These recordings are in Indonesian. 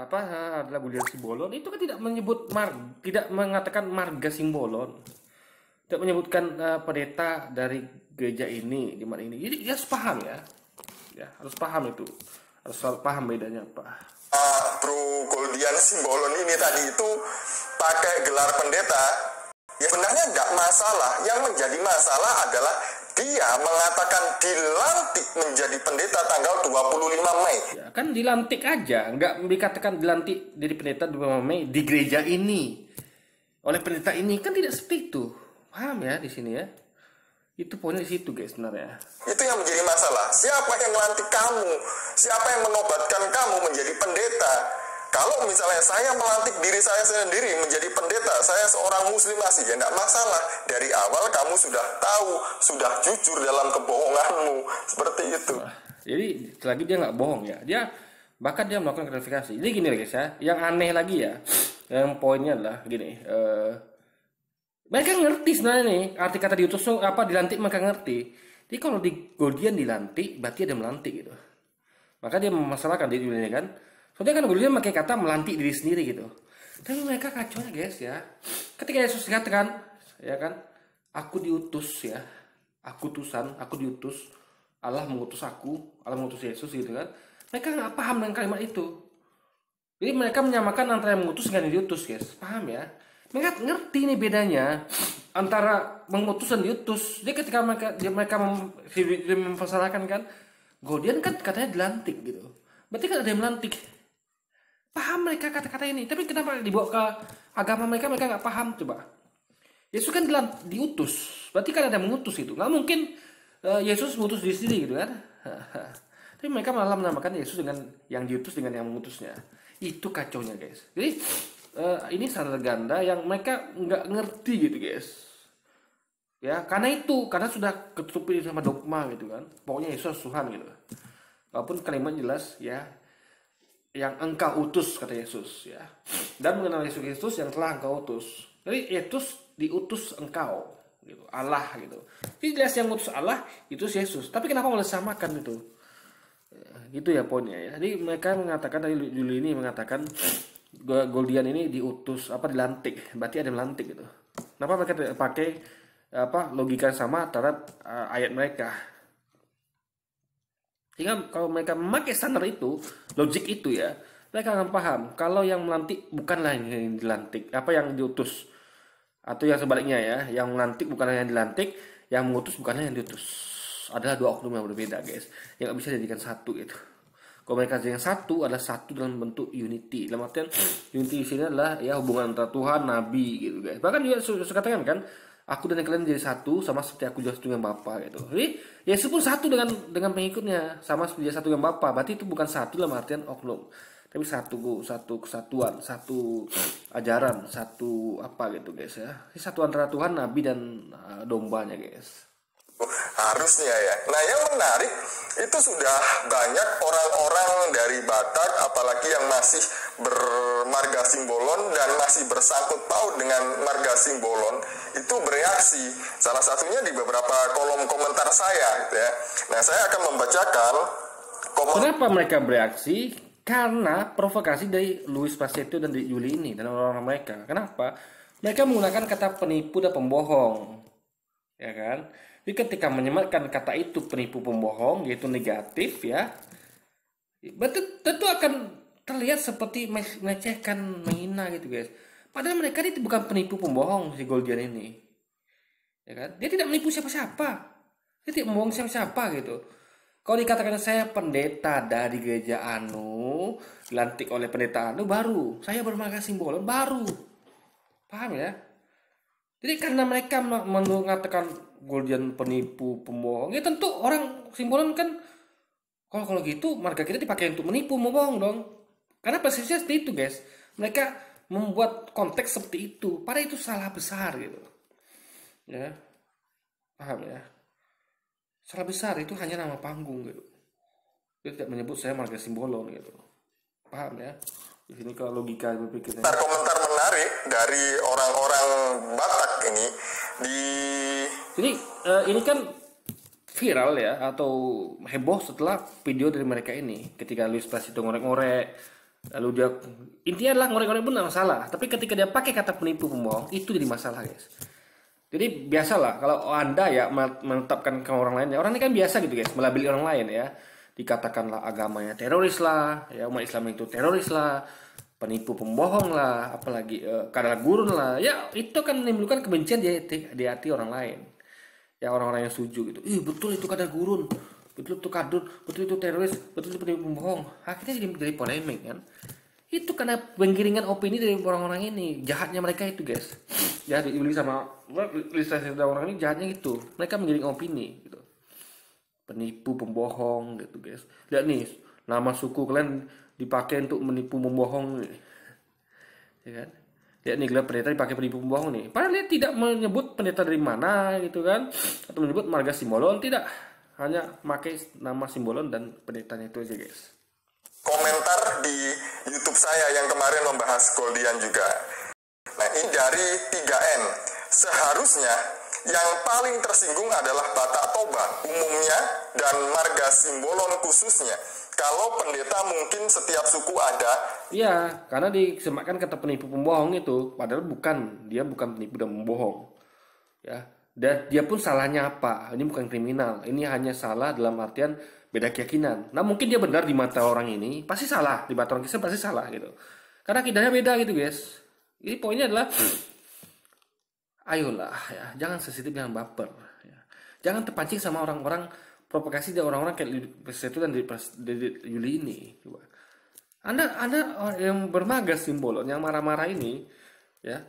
adalah Gullian Simbolon, itu kan tidak mengatakan marga Simbolon, tidak menyebutkan pendeta dari gereja ini di mana ini. Jadi dia harus paham ya harus paham itu, harus paham bedanya apa. Bro Gullian Simbolon ini tadi itu pakai gelar pendeta, ya sebenarnya nggak masalah. Yang menjadi masalah adalah dia mengatakan dilantik menjadi pendeta tanggal 25 Mei. Ya, kan dilantik aja, nggak dikatakan dilantik jadi pendeta 25 Mei di gereja ini oleh pendeta ini, kan tidak seperti itu. Paham ya di sini ya? Itu poinnya di situ guys sebenarnya. Itu yang menjadi masalah. Siapa yang melantik kamu? Siapa yang menobatkan kamu menjadi pendeta? Kalau misalnya saya melantik diri saya sendiri menjadi pendeta, saya seorang muslim asli, ya tidak masalah. Dari awal kamu sudah tahu, sudah jujur dalam kebohonganmu. Seperti itu. Jadi lagi dia nggak bohong ya. Bahkan dia melakukan klarifikasi. Jadi gini guys ya, yang aneh lagi ya, yang poinnya adalah gini. Mereka ngerti sebenarnya nih arti kata diutus dilantik, mereka ngerti. Jadi kalau di Gullian dilantik, berarti ada melantik gitu. Maka dia memasalahkan diri ini kan. Soalnya kan Gullian pakai kata melantik diri sendiri gitu. Tapi mereka kacau guys ya. Ketika Yesus katakan, ya kan, aku diutus ya, aku diutus, Allah mengutus aku, Allah mengutus Yesus gitu kan. Mereka nggak paham dengan kalimat itu. Jadi mereka menyamakan antara yang mengutus dengan yang diutus guys. Paham ya? Mereka ngerti nih bedanya antara mengutus dan diutus. Jadi ketika mereka mempersalahkan kan, Gullian kan katanya dilantik gitu. Berarti kan ada yang melantik. Paham mereka kata-kata ini, tapi kenapa dibawa ke agama mereka nggak paham coba. Yesus kan diutus, berarti kan ada yang mengutus itu. Nggak mungkin Yesus mengutus diri sendiri gitu kan. Tapi mereka malah menamakan Yesus dengan yang diutus dengan yang mengutusnya. Itu kacaunya guys. Jadi ini standar ganda yang mereka nggak ngerti gitu guys. Ya karena sudah ketutupi sama dogma gitu kan. Pokoknya Yesus Tuhan gitu. Walaupun kalimat jelas ya, yang engkau utus kata Yesus ya, dan mengenal Yesus Kristus yang telah engkau utus. Jadi Yesus diutus engkau gitu, Allah gitu. Jadi jelas yang utus Allah itu Yesus. Tapi kenapa malah samakan itu? Gitu ya poinnya ya. Jadi mereka mengatakan, dari Juli ini mengatakan Gullian ini diutus dilantik, berarti ada melantik gitu. Kenapa mereka tidak pakai logika yang sama antara ayat mereka? Sehingga kalau mereka memakai standar itu, logik itu ya, mereka akan paham kalau yang melantik bukanlah yang dilantik, yang diutus. Atau yang sebaliknya ya, yang melantik bukanlah yang dilantik, yang mengutus bukanlah yang diutus. Adalah dua oknum yang berbeda guys, yang nggak bisa dijadikan satu gitu. Kalau mereka yang satu adalah satu dalam bentuk unity. Dalam artian unity di sini adalah ya hubungan antara Tuhan, Nabi gitu guys. Bahkan juga saya katakan kan, aku dan kalian jadi satu sama seperti aku juga satu dengan Bapa gitu. Jadi Yesus pun satu dengan pengikutnya sama seperti dia satu dengan Bapa. Berarti itu bukan satu dalam artian oknum, tapi satu kesatuan, satu ajaran, satu gitu guys ya. Ini satu antara Tuhan, Nabi dan dombanya guys. Harusnya ya. Nah yang menarik itu sudah banyak orang-orang dari Batak, apalagi yang masih bermarga Simbolon dan masih bersangkut paut dengan marga Simbolon, itu bereaksi. Salah satunya di beberapa kolom komentar saya gitu ya. Nah saya akan membacakan Kenapa mereka bereaksi? Karena provokasi dari Louis Passetto dan dari Juli ini dan orang-orang mereka. Kenapa? Mereka menggunakan kata penipu dan pembohong, ya kan? Jadi ketika menyematkan kata itu penipu pembohong, yaitu negatif ya, tentu akan terlihat seperti melecehkan, menghina gitu guys. Padahal mereka itu bukan penipu pembohong si Gullian ini, ya kan? Dia tidak menipu siapa-siapa, dia tidak membohong siapa-siapa gitu. Kalau dikatakan saya pendeta dari gereja anu, dilantik oleh pendeta anu, baru saya bermarga Simbolon, baru paham ya? Jadi karena mereka mengatakan Gullian penipu pembohong, ya tentu orang Simbolon kan kalau gitu marga kita dipakai untuk menipu, membohong dong. Karena persisnya seperti itu guys. Mereka membuat konteks seperti itu, padahal itu salah besar gitu. Ya, paham ya? Salah besar itu hanya nama panggung gitu. Dia tidak menyebut saya marga Simbolon gitu. Paham ya? Di sini kalau logika berpikirnya. Komentar menarik dari orang-orang Batak ini Jadi ini kan viral ya atau heboh setelah video dari mereka ini ketika Louis Passetto ngorek-ngorek Lalu dia intinya adalah ngorek-ngorek pun nggak masalah. Tapi ketika dia pakai kata penipu pembohong itu jadi masalah guys. Jadi biasalah kalau Anda ya menetapkan ke orang lain, ya orang ini kan biasa gitu guys, melabeli orang lain ya. Dikatakanlah agamanya teroris lah, ya umat Islam itu teroris lah, penipu pembohong lah, apalagi kadal gurun lah. Ya itu kan menimbulkan kebencian di hati orang lain. Ya orang-orang yang setuju gitu. Ih betul itu kadal gurun, betul itu kadun, betul itu teroris, betul itu penipu pembohong. Akhirnya jadi polemik kan. Itu karena penggiringan opini dari orang-orang ini. Jahatnya mereka itu guys. Jahat dibeli sama listasi orang ini, jahatnya itu. Mereka menggiring opini gitu. Penipu pembohong gitu guys. Lihat nih, nama suku kalian dipakai untuk menipu membohong nih. Ya kan? Lihat nih gelar pendeta dipakai penipu pembohong nih. Padahal dia tidak menyebut pendeta dari mana gitu kan, atau menyebut marga Simbolon, tidak. Hanya pakai nama Simbolon dan pendetanya itu aja guys. Komentar di YouTube saya yang kemarin membahas Goldian juga. Nah, ini dari 3N. Seharusnya yang paling tersinggung adalah Batak Toba umumnya dan marga Simbolon khususnya. Kalau pendeta mungkin setiap suku ada. Iya, karena disematkan kata penipu pembohong itu, padahal dia bukan penipu dan pembohong. Ya, dan dia pun salahnya apa? Ini bukan kriminal, ini hanya salah dalam artian beda keyakinan. Nah mungkin dia benar di mata orang ini, pasti salah di mata orang Kristen, pasti salah gitu. Karena akidahnya beda gitu guys. Ini poinnya adalah, ayolah ya, jangan sensitif, jangan baper. Ya. Jangan terpancing sama orang-orang provokasi dari orang-orang kayak itu dan dari Yuli ini. Coba. Anda yang bermagas Simbolon, yang marah-marah ini, ya,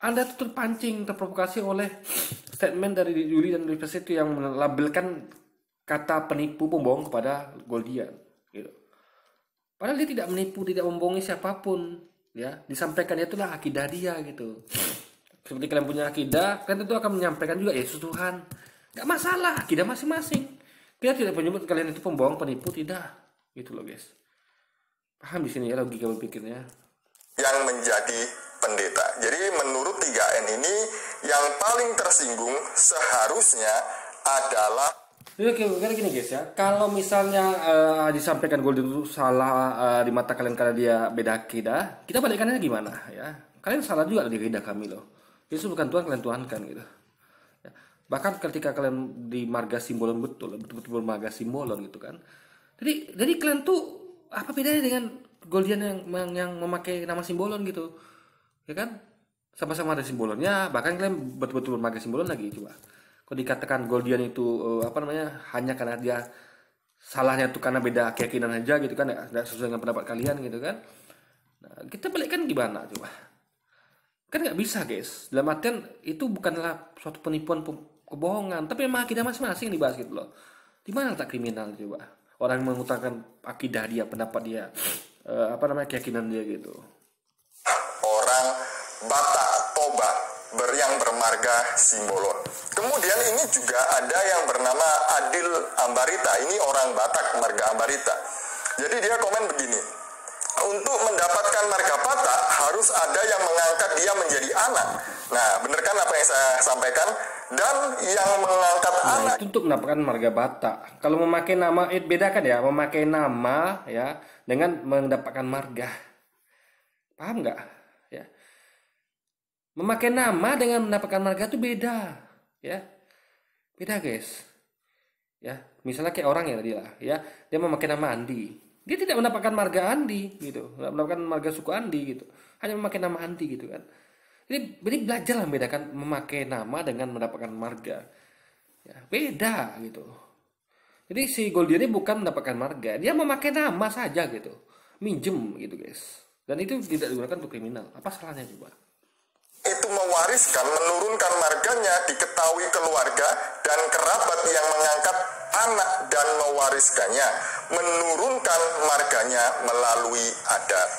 Anda tuh terpancing, terprovokasi oleh statement dari Yuli dan itu yang melabelkan kata penipu pembohong kepada Goldian, gitu. Padahal dia tidak menipu, tidak membohongi siapapun, ya. Disampaikan itulah akidah dia, gitu. Seperti kalian punya akidah, kalian tentu akan menyampaikan juga Yesus Tuhan. Gak masalah, akidah masing-masing. Kita tidak menyebut kalian itu pembohong, penipu, tidak, gitu loh guys. Paham di sini ya logika berpikirnya. Yang menjadi pendeta. Jadi menurut 3N ini yang paling tersinggung seharusnya adalah. Oke, karena gini guys ya, kalau misalnya disampaikan Goldian itu salah di mata kalian karena dia beda akidah, kita balikkannya gimana ya? Kalian salah juga di akidah kami loh. Yesus bukan Tuhan, kalian tuhankan gitu. Ya. Bahkan ketika kalian di marga Simbolon betul-betul marga Simbolon gitu kan. Jadi kalian tuh apa bedanya dengan Goldian yang memakai nama Simbolon gitu, ya kan? Sama-sama ada Simbolonnya, bahkan kalian betul-betul marga Simbolon lagi coba. Kalau dikatakan Goldian itu hanya karena dia salahnya itu karena beda keyakinan aja gitu kan, nggak sesuai dengan pendapat kalian gitu kan. Nah, kita balikkan gimana coba? Kan nggak bisa guys. Dalam artian itu bukanlah suatu penipuan kebohongan, tapi memang akidah masing-masing dibahas gitu loh. Di mana letak kriminal coba? Orang yang mengutarakan akidah dia, pendapat dia, keyakinan dia gitu. Orang Batak Toba yang bermarga Simbolon. Kemudian ini juga ada yang bernama Adil Ambarita. Ini orang Batak marga Ambarita. Jadi dia komen begini. Untuk mendapatkan marga Batak harus ada yang mengangkat dia menjadi anak. Nah, benar kan apa yang saya sampaikan? Dan yang mengangkat anak itu untuk mendapatkan marga Batak. Kalau memakai nama, bedakan ya, memakai nama ya dengan mendapatkan marga. Paham nggak? Ya. Memakai nama dengan mendapatkan marga itu beda, ya. Beda guys. Ya, misalnya kayak orang ya tadi lah, ya. Dia memakai nama Andi. Dia tidak mendapatkan marga Andi gitu, tidak mendapatkan marga suku Andi gitu. Hanya memakai nama Andi gitu kan. Jadi belajarlah membedakan memakai nama dengan mendapatkan marga. Ya, beda gitu. Jadi si Goldian ini bukan mendapatkan marga, dia memakai nama saja gitu. Minjem gitu guys. Dan itu tidak digunakan untuk kriminal. Apa salahnya coba? Itu mewariskan, menurunkan marganya diketahui keluarga dan kerabat yang mengangkat anak dan mewariskannya, menurunkan marganya melalui adat.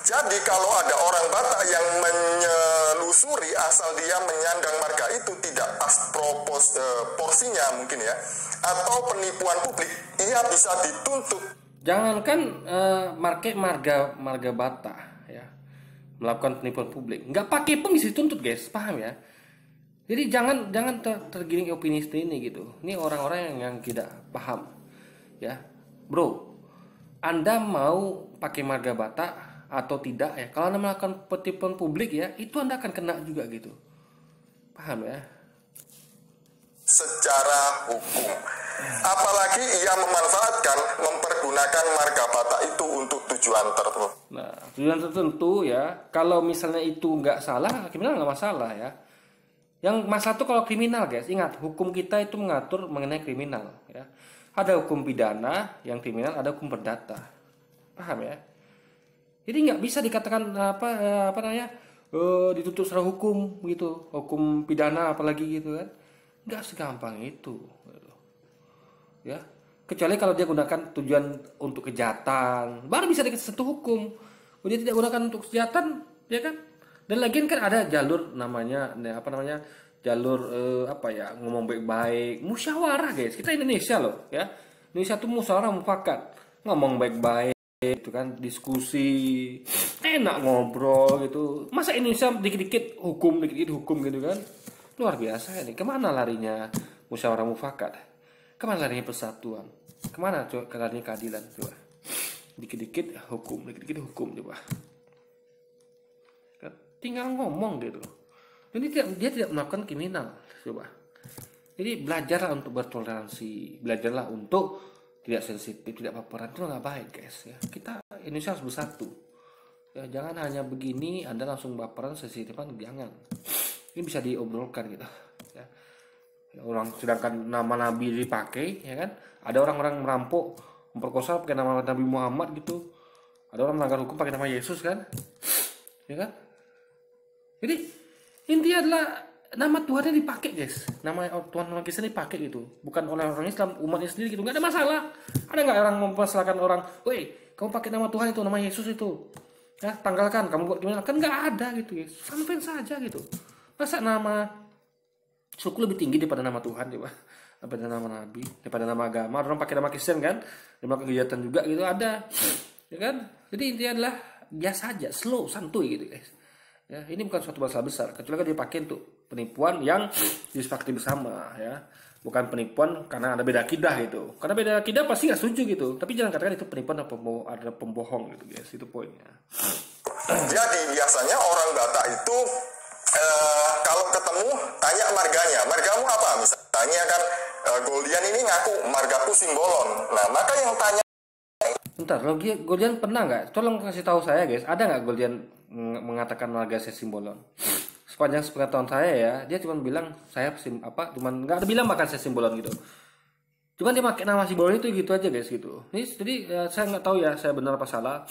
Jadi kalau ada orang Batak yang menyelusuri asal dia menyandang marga itu tidak pas porsinya mungkin ya, atau penipuan publik, ia bisa dituntut. Jangankan marga Batak ya, melakukan penipuan publik, nggak pakai pun bisa dituntut guys, paham ya? Jadi jangan tergiring opini seperti ini gitu. Ini orang-orang yang tidak paham ya, bro. Anda mau pakai marga Batak atau tidak ya, kalau Anda melakukan penipuan publik ya, itu Anda akan kena juga gitu. Paham ya? Secara hukum. Apalagi ia memanfaatkan, mempergunakan marga Batak itu untuk tujuan tertentu. Nah, tujuan tertentu ya, kalau misalnya itu nggak salah, kriminal nggak masalah ya. Yang masalah tuh kalau kriminal guys, ingat hukum kita itu mengatur mengenai kriminal ya. Ada hukum pidana yang kriminal, ada hukum perdata. Paham ya? Jadi nggak bisa dikatakan apa namanya dituntut secara hukum gitu, hukum pidana apalagi gitu kan? Nggak segampang itu, gitu. Ya. Kecuali kalau dia gunakan tujuan untuk kejahatan, baru bisa disentuh hukum. Kalau dia tidak gunakan untuk kejahatan, ya kan? Dan lagian kan ada jalur namanya jalur ngomong baik-baik, musyawarah guys. Kita Indonesia loh ya. Indonesia tuh musyawarah mufakat, ngomong baik-baik itu kan, diskusi, enak ngobrol gitu. Masa Indonesia dikit-dikit hukum gitu kan? Luar biasa ini. Kemana larinya musyawarah mufakat? Kemana larinya persatuan? Kemana larinya keadilan? Coba. Dikit-dikit hukum coba. Tinggal ngomong gitu. Jadi dia tidak melakukan kriminal, coba. Jadi belajarlah untuk bertoleransi, belajarlah untuk tidak sensitif, tidak baperan, itu nggak baik guys ya. Kita Indonesia harus bersatu. Ya, jangan hanya begini Anda langsung baperan, sensitifan, jangan. Ini bisa diobrolkan gitu. Ya. Orang sedangkan nama Nabi dipakai, ya kan? Ada orang-orang merampok, memperkosa pakai nama Nabi Muhammad gitu. Ada orang melanggar hukum pakai nama Yesus kan? Ya kan? Jadi intinya adalah nama Tuhannya dipakai guys, nama Tuhan orang Kristen dipakai gitu, bukan oleh orang Islam, umatnya sendiri gitu, nggak ada masalah. Ada nggak orang mempersalahkan orang, woi kamu pakai nama Tuhan itu, nama Yesus itu, ya tanggalkan, kamu buat gimana? Kan nggak ada gitu guys, sampai saja gitu. Masa nama suku lebih tinggi daripada nama Tuhan coba, daripada nama Nabi, daripada nama agama. Orang pakai nama Kristen kan, dia melakukan kegiatan juga gitu ada, ya kan? Jadi intinya adalah biasa aja, slow, santuy gitu guys. Ya, ini bukan suatu masalah besar, kecuali kan dipakai untuk penipuan yang disepakati bersama ya. Bukan penipuan karena ada beda akidah gitu. Karena beda akidah pasti nggak setuju gitu. Tapi jangan katakan itu penipuan atau ada pembohong gitu guys, itu poinnya. Jadi biasanya orang Batak itu kalau ketemu tanya marganya, margamu apa? Misalnya kan Goldian ini ngaku margaku Simbolon. Nah maka yang tanya, bentar, Goldian pernah nggak? Tolong kasih tahu saya guys, ada nggak Goldian mengatakan marga saya Simbolon? Sepanjang sepengetahuan saya ya, dia cuma bilang saya cuman nggak ada bilang makan saya Simbolon gitu. Cuman dia pakai nama Simbolon itu gitu aja guys gitu. Ini jadi saya nggak tahu ya saya benar apa salah.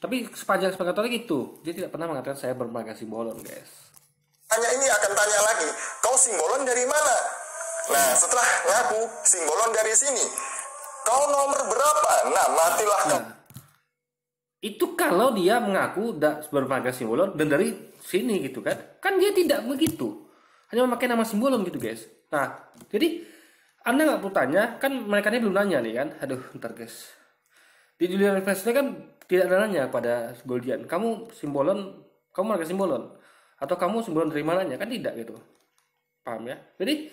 Tapi sepanjang sepengetahuan gitu, dia tidak pernah mengatakan saya bermarga Simbolon guys. Tanya ini akan tanya lagi, kau Simbolon dari mana? Nah setelah ngaku Simbolon dari sini, kau nomor berapa? Nah matilah kau. Itu kalau dia mengaku bermarga Simbolon dan dari sini gitu kan. Kan dia tidak begitu. Hanya memakai nama Simbolon gitu guys. Nah, jadi Anda nggak perlu tanya, kan mereka ini belum nanya nih kan. Aduh, ntar guys. Di Julian University kan tidak ada nanya pada Goldian. Kamu Simbolon, kamu marga Simbolon. Atau kamu Simbolon dari mananya, kan tidak gitu. Paham ya? Jadi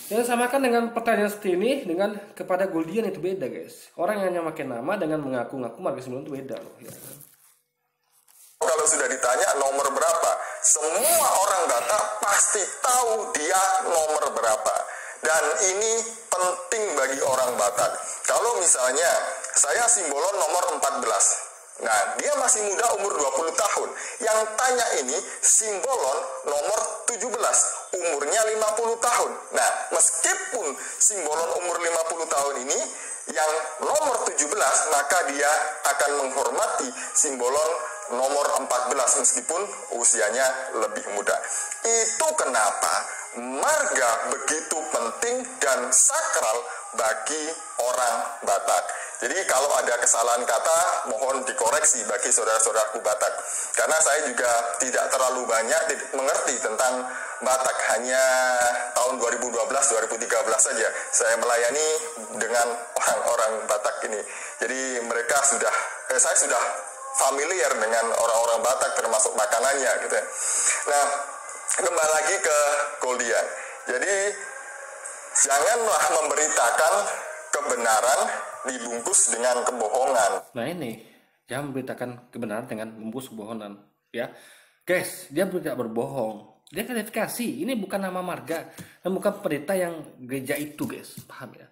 yang samakan dengan pertanyaan seperti ini dengan kepada Goldian itu beda guys. Orang yang hanya pakai nama dengan mengaku-ngaku marga Simbolon itu beda loh. Ya. Kalau sudah ditanya nomor berapa, semua orang Batak pasti tahu dia nomor berapa. Dan ini penting bagi orang Batak. Kalau misalnya saya Simbolon nomor 14. Nah, dia masih muda umur 20 tahun. Yang tanya ini Simbolon nomor 17, umurnya 50 tahun. Nah, meskipun Simbolon umur 50 tahun ini yang nomor 17, maka dia akan menghormati Simbolon nomor 14 meskipun usianya lebih muda. Itu kenapa marga begitu penting dan sakral bagi orang Batak. Jadi kalau ada kesalahan kata, mohon dikoreksi bagi saudara-saudaraku Batak. Karena saya juga tidak terlalu banyak mengerti tentang Batak, hanya tahun 2012-2013 saja saya melayani dengan orang-orang Batak ini. Jadi saya sudah familiar dengan orang-orang Batak termasuk makanannya gitu ya. Nah, kembali lagi ke Goldian. Jadi janganlah memberitakan kebenaran dibungkus dengan kebohongan. Nah ini Jangan memberitakan kebenaran dengan membungkus kebohongan, ya. Guys, dia tidak berbohong. Dia klarifikasi, ini bukan nama marga dan bukan pendeta yang gereja itu, guys. Paham ya?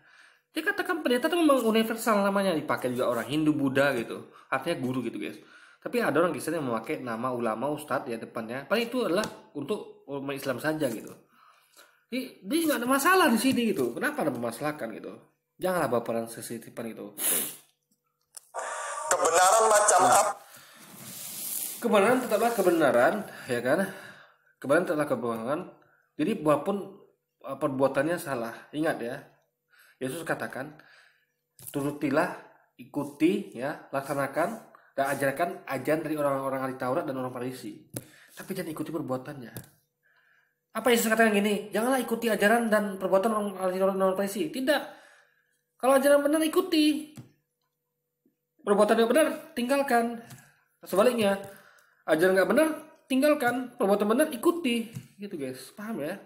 Dia katakan pendeta itu memang universal namanya, dipakai juga orang Hindu, Buddha gitu. Artinya guru gitu, guys. Tapi ada orang Kristen yang memakai nama ulama, ustadz ya depannya. Paling itu adalah untuk umat Islam saja gitu. Jadi nggak ada masalah di sini gitu. Kenapa ada permasalahan gitu? Janganlah baperan sensitipan gitu. Kebenaran macam apa? Kebenaran tetaplah kebenaran, ya kan? Kebenaran tetaplah kebenaran. Jadi walaupun perbuatannya salah, ingat ya. Yesus katakan, turutilah, ikuti, ya, laksanakan dan ajarkan ajaran dari orang-orang ahli Taurat dan orang Farisi. Tapi jangan ikuti perbuatannya. Apa Yesus katakan gini? Janganlah ikuti ajaran dan perbuatan orang ahli Taurat dan orang Farisi. Tidak. Kalau ajaran benar ikuti. Perbuatan yang benar tinggalkan. Sebaliknya, ajaran nggak benar tinggalkan. Perbuatan benar ikuti. Gitu guys, paham ya?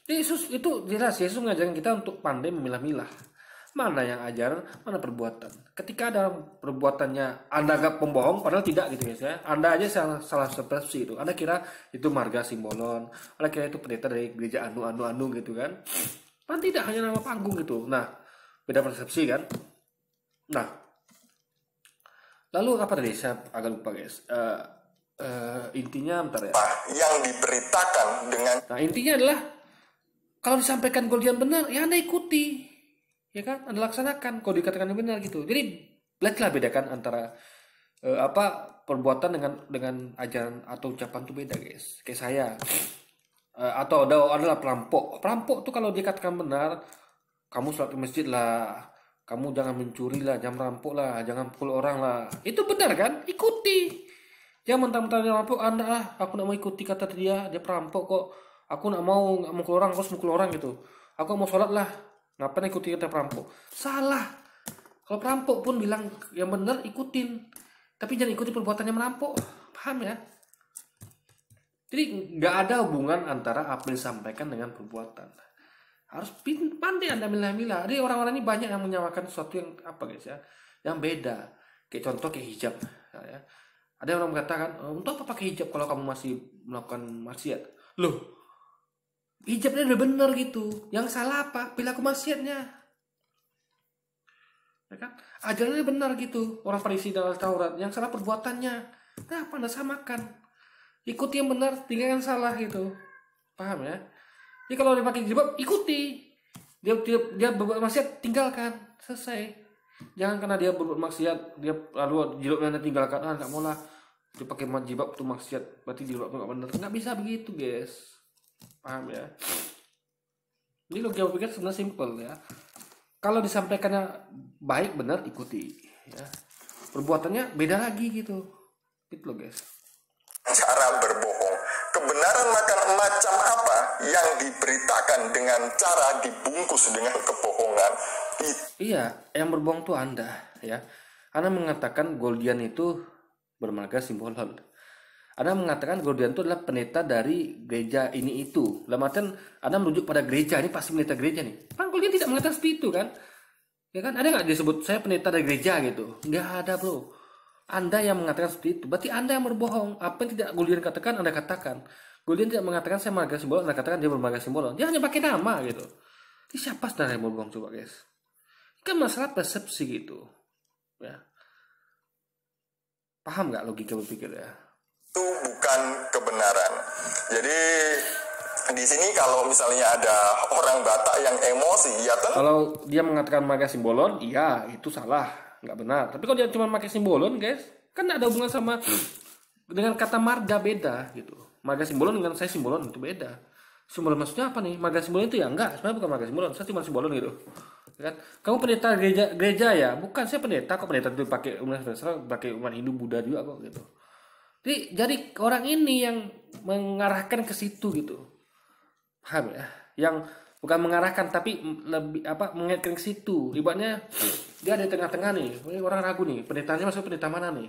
Yesus itu jelas, Yesus mengajarkan kita untuk pandai memilah-milah. Mana yang ajaran, mana perbuatan. Ketika ada perbuatannya Anda anggap pembohong, padahal tidak gitu guys ya. Anda aja salah persepsi itu. Anda kira itu marga simbolon, Anda kira itu pendeta dari gereja anu gitu kan. Padahal tidak, hanya nama panggung gitu. Nah, beda persepsi kan. Nah, lalu apa tadi? Saya agak lupa guys. Intinya bentar ya. Yang diberitakan dengan. Nah, intinya adalah kalau disampaikan goldian benar, ya Anda ikuti. Ya kan, Anda laksanakan kalau dikatakan benar gitu. Jadi belajarlah bedakan antara perbuatan dengan ajaran atau ucapan itu beda guys. Kayak saya atau adalah perampok. Perampok tuh kalau dikatakan benar, kamu sholat di masjid lah, kamu jangan mencuri lah, jangan merampok lah, jangan pukul orang lah. Itu benar kan? Ikuti. Jangan mentang-mentang dia merampok, Anda aku nak mau ikuti kata dia perampok kok. Aku nak mau mukul orang, aku harus mukul orang gitu. Aku mau sholat lah. Ngapain ikuti kata perampok? Salah. Kalau perampok pun bilang yang benar ikutin. Tapi jangan ikuti perbuatannya merampok. Paham ya? Jadi nggak ada hubungan antara apa yang disampaikan dengan perbuatan. Harus pandai Anda milah-milah. Jadi orang-orang ini banyak yang menyamakan sesuatu yang apa guys ya? Yang beda. Kayak contoh kayak hijab. Ya. Ada orang mengatakan, untuk apa pakai hijab kalau kamu masih melakukan maksiat? Loh, hijabnya udah bener gitu. Yang salah apa? Perilaku maksiatnya. Ya kan? Ajarannya benar gitu. Orang Farisi dan Taurat. Yang salah perbuatannya. Kenapa Anda samakan? Ikuti yang benar, tinggalkan salah gitu. Paham ya? Jadi kalau dia pakai jilbab, ikuti. Dia berbuat maksiat, tinggalkan. Selesai. Jangan karena dia berbuat maksiat, dia lalu jilbabnya tinggalkan. Nggak mau lah. Dia pakai jilbab itu maksiat, berarti jilbab itu nggak benar. Nggak bisa begitu guys. Paham ya? Ini logika berpikir sebenarnya simple ya. Kalau disampaikannya baik benar ikuti ya. Perbuatannya beda lagi gitu. Gitu loh guys. Cara berbohong. Kebenaran macam apa yang diberitakan dengan cara dibungkus dengan kebohongan? Iya, yang berbohong tuh Anda ya. Anda mengatakan Goldian itu bermarga simbolon. Anda mengatakan Goldian itu adalah pendeta dari gereja ini itu. Dalam artian Anda merujuk pada gereja, ini pasti pendeta gereja nih. Kan Goldian tidak mengatakan seperti itu kan? Ya kan? Ada nggak disebut saya pendeta dari gereja gitu? Nggak ada bro. Anda yang mengatakan seperti itu. Berarti Anda yang berbohong. Apa yang tidak Goldian katakan, Anda katakan. Goldian tidak mengatakan saya marga simbolon, Anda katakan dia bermarga simbolon. Dia hanya pakai nama gitu. Ini siapa sebenarnya yang berbohong coba guys? Kan masalah persepsi gitu. Ya. Paham nggak logika berpikir ya? Itu bukan kebenaran. Jadi di sini kalau misalnya ada orang Batak yang emosi, ya kan? Kalau dia mengatakan marga simbolon, iya itu salah, nggak benar. Tapi kalau dia cuma pakai simbolon, guys, kan ada hubungan sama dengan kata marga beda gitu. Marga simbolon dengan saya simbolon itu beda. Simbolon maksudnya apa nih? Marga simbolon itu ya enggak, sebenarnya bukan marga simbolon, saya cuma simbolon gitu. Ya kan? Kamu pendeta gereja ya? Bukan, saya pendeta kok. Pendeta itu pakai universal, pakai umat Hindu, Buddha juga kok gitu. Jadi orang ini yang mengarahkan ke situ gitu. Paham ya? Yang bukan mengarahkan tapi lebih mengaitkan ke situ. Ibaratnya dia ada di tengah-tengah nih. Ini orang ragu nih, pendetanya masuk pendeta mana nih?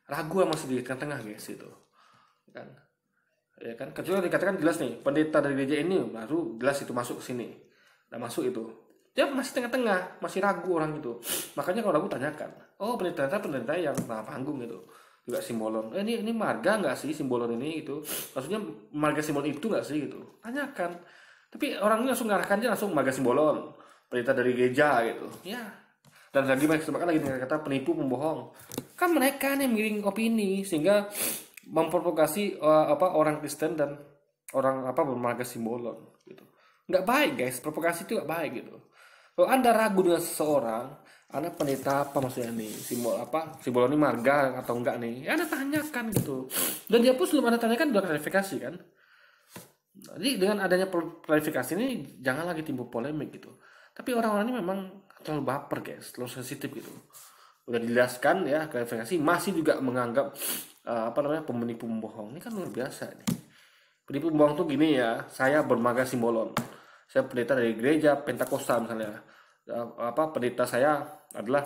Ragu masih di tengah-tengah guys itu. Kan? Ya kan? Kecuali dikatakan jelas nih, pendeta dari gereja ini baru jelas itu masuk ke sini. Dan masuk itu. Dia masih tengah-tengah, masih ragu orang itu. Makanya kalau ragu tanyakan. oh pendeta yang nama panggung gitu juga simbolon. Ini marga nggak sih simbolon ini gitu? Maksudnya marga simbolon itu nggak sih gitu? Tanyakan. Tapi orang ini langsung ngarahkan aja langsung marga simbolon, pendeta dari gereja gitu. Ya. Dan lagi mereka lagi dengan kata penipu pembohong. Kan mereka nih mengiring opini sehingga memprovokasi orang Kristen dan orang bermarga simbolon gitu. Nggak baik guys, provokasi itu nggak baik gitu. Kalau Anda ragu dengan seseorang, Anda pendeta apa maksudnya nih, simbol ini marga atau enggak nih, ya Anda tanyakan gitu. Dan dia pun sebelum Anda tanyakan udah klarifikasi kan. Jadi dengan adanya klarifikasi ini jangan lagi timbul polemik gitu. Tapi orang-orang ini memang terlalu baper guys, terlalu sensitif gitu. Udah dijelaskan ya klarifikasi, masih juga menganggap penipu pembohong. Ini kan luar biasa nih. Penipu pembohong tuh gini ya, saya bermarga simbolon. Saya pendeta dari gereja Pentakosta misalnya. Pendeta saya adalah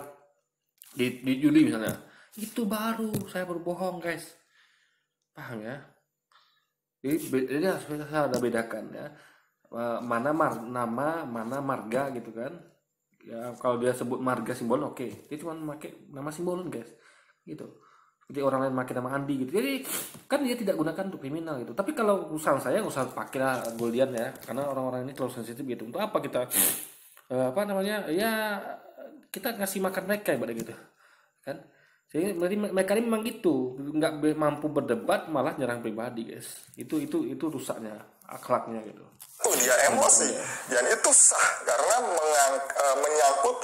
di Juli misalnya. Itu baru saya berbohong guys. Paham ya? Jadi saya ada bedakan ya. Mana nama, mana marga gitu kan. Ya kalau dia sebut marga simbolon oke. Dia cuma pakai nama simbolon guys. Gitu. Jadi orang lain pakai nama Andi gitu. Jadi kan dia tidak gunakan untuk kriminal gitu. Tapi kalau usaha saya nggak usah pakai lah Goldian ya, karena orang-orang ini terlalu sensitif gitu. Untuk apa kita ya kita ngasih makan mereka ibarat gitu kan. Jadi mereka ini memang gitu, nggak mampu berdebat malah nyerang pribadi guys. Itu rusaknya akhlaknya gitu. Dia emosi dan itu sah karena menyangkut.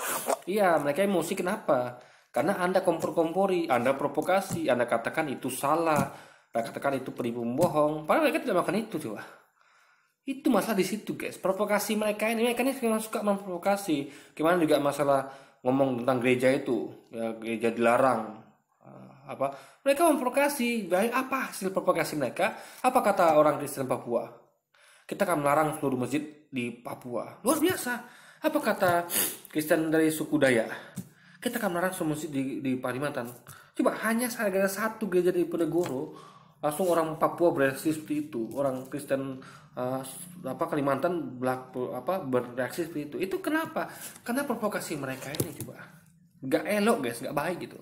Iya, mereka emosi kenapa? Karena Anda kompor-kompori, Anda provokasi, Anda katakan itu salah, Anda katakan itu penipu bohong. Padahal mereka tidak melakukan itu coba. Itu masalah di situ guys. Provokasi mereka ini suka memprovokasi. Gimana juga masalah ngomong tentang gereja itu, ya gereja dilarang. Mereka memprovokasi. Apa hasil provokasi mereka? Apa kata orang Kristen Papua? Kita akan melarang seluruh masjid di Papua. Luar biasa. Apa kata Kristen dari suku Dayak? Kita akan melarang semua masjid di Kalimantan. Coba hanya gara-gara satu gereja di Penegoro, langsung orang Papua bereaksi seperti itu. Orang Kristen Kalimantan bereaksi seperti itu. Itu kenapa? Karena provokasi mereka ini coba. Gak elok guys, gak baik gitu.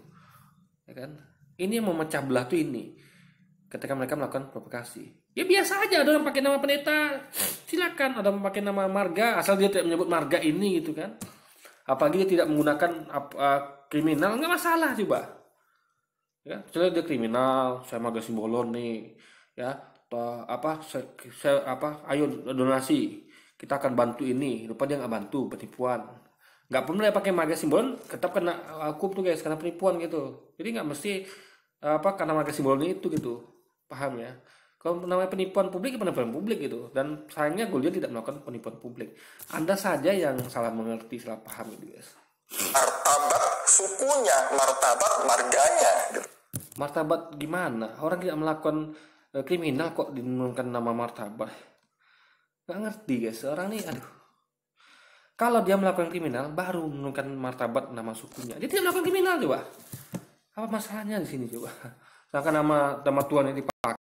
Ya kan? Ini yang memecah belah tuh ini. Ketika mereka melakukan provokasi. Ya biasa aja, ada orang pakai nama pendeta, silakan. Ada yang pakai nama marga, asal dia tidak menyebut marga ini gitu kan. Apalagi dia tidak menggunakan kriminal, nggak masalah coba. Ya, misalnya dia kriminal, saya marga simbolon nih, ya, ayo donasi, kita akan bantu ini. Lupa dia nggak bantu, penipuan. Nggak perlu dia pakai marga simbolon, tetap kena hukum tuh guys, karena penipuan gitu. Jadi nggak mesti karena marga simbolon itu gitu, paham ya? Kalau namanya penipuan publik gitu. Dan sayangnya Goldian tidak melakukan penipuan publik. Anda saja yang salah mengerti, salah paham gitu guys. Martabat sukunya, martabat marganya gitu. Martabat gimana? Orang tidak melakukan kriminal kok dinamakan nama martabat. Gak ngerti guys. Orang nih aduh. Kalau dia melakukan kriminal baru menurunkan martabat nama sukunya. Dia tidak melakukan kriminal coba. Apa masalahnya di sini coba? Sedangkan nama Tuhan ini dipakai.